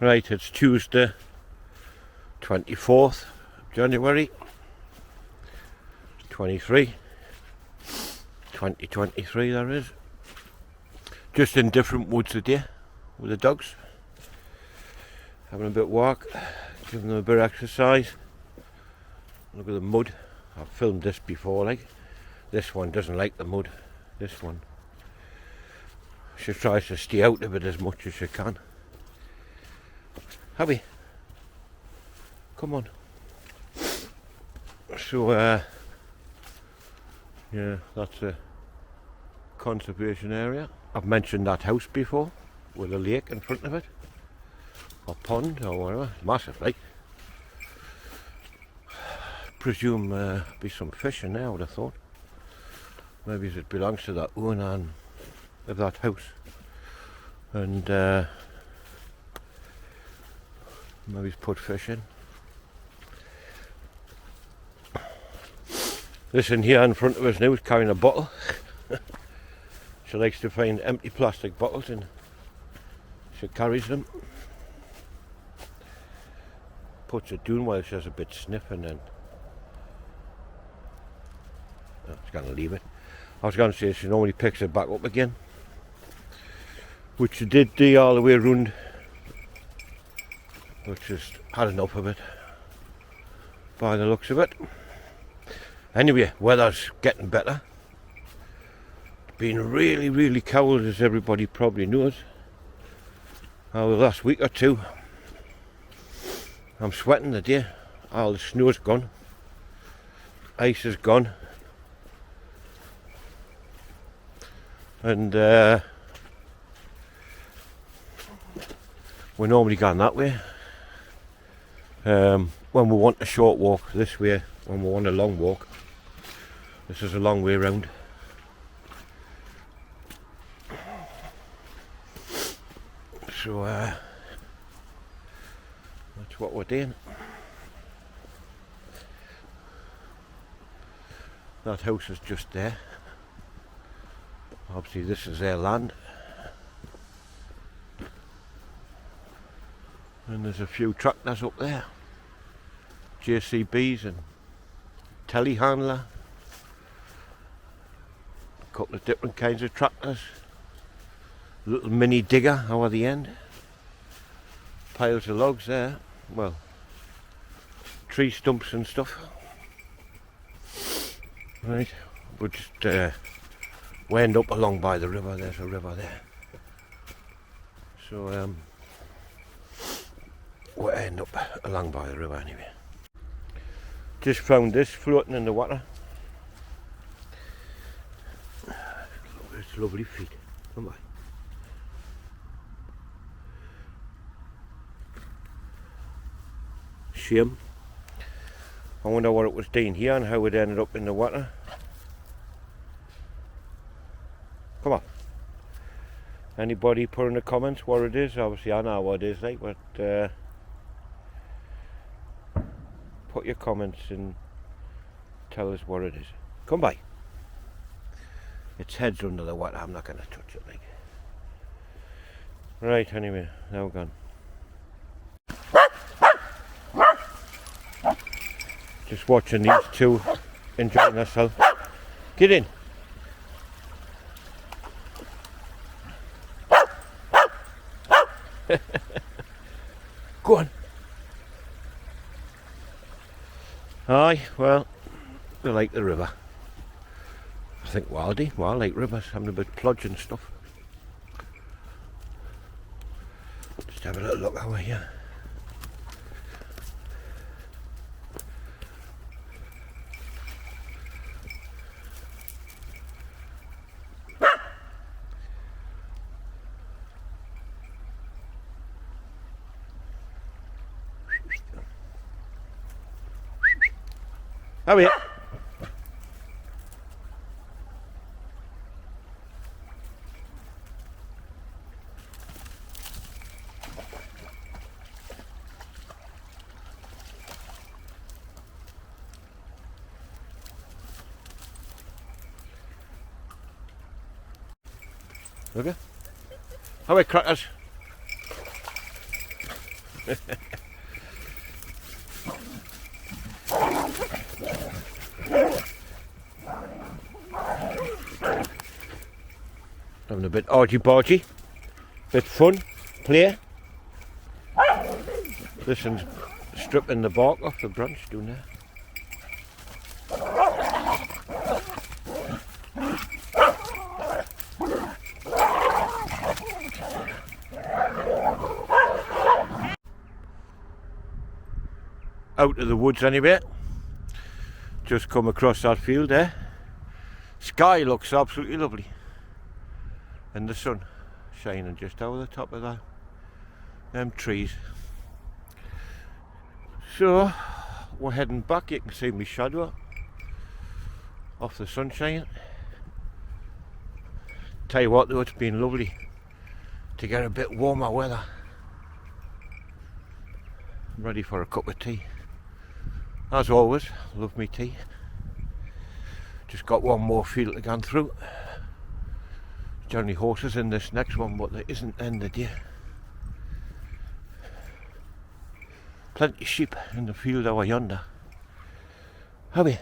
Right, it's Tuesday, 24th January 2023, there is. Just in different woods today with the dogs. Having a bit of walk, giving them a bit of exercise. Look at the mud. I've filmed this before, like. This one doesn't like the mud. This one. She tries to stay out of it as much as she can. Abby, come on. So, yeah, that's a conservation area. I've mentioned that house before, with a lake in front of it, or pond, or whatever. Massive, like. Presume be some fish in there, I would have thought. Maybe it belongs to that owner of that house. And maybe he's put fish in. This in here in front of us now is carrying a bottle. She likes to find empty plastic bottles and she carries them. Puts it down while she has a bit sniff and then she's going to leave it. I was going to say she normally picks it back up again, which she did do all the way around, but just had enough of it by the looks of it. Anyway, weather's getting better. It's been really, really cold, as everybody probably knows. Over the last week or two, I'm sweating the day. All the snow's gone, ice is gone, and we're normally going that way. When we want a short walk this way, when we want a long walk, this is a long way round. So that's what we're doing. That house is just there. Obviously this is their land. And there's a few tractors up there. JCBs and telehandler. A couple of different kinds of tractors. Little mini digger over the end. Piles of logs there. Well, tree stumps and stuff. Right, we'll just we end up along by the river. There's a river there. So we'll end up along by the river anyway. Just found this floating in the water. It's lovely feet. Come on. Shame. I wonder what it was doing here and how it ended up in the water. Come on. Anybody put in the comments what it is? Obviously I know what it is like, but put your comments and tell us what it is. Come by. Its head's under the water, I'm not going to touch it like. Right, anyway, now we're gone. Just watching these two enjoying themselves. Get in. Go on. Aye, well, they like the river. I think Wildy, well, I like rivers, having a bit of plodge and stuff. Just have a little look over here. How are you? Okay. How are crackers? Having a bit argy-bargy, bit fun, play. This one's stripping the bark off the branch, doing that. Out of the woods anyway. Just come across that field there. Sky looks absolutely lovely. And the sun shining just over the top of them trees. So we're heading back. You can see my shadow off the sunshine. Tell you what though, it's been lovely to get a bit warmer weather. I'm ready for a cup of tea. As always, love me tea. Just got one more field to go through. Generally horses in this next one, but there isn't end of the day. Plenty of sheep in the field over yonder. Have we?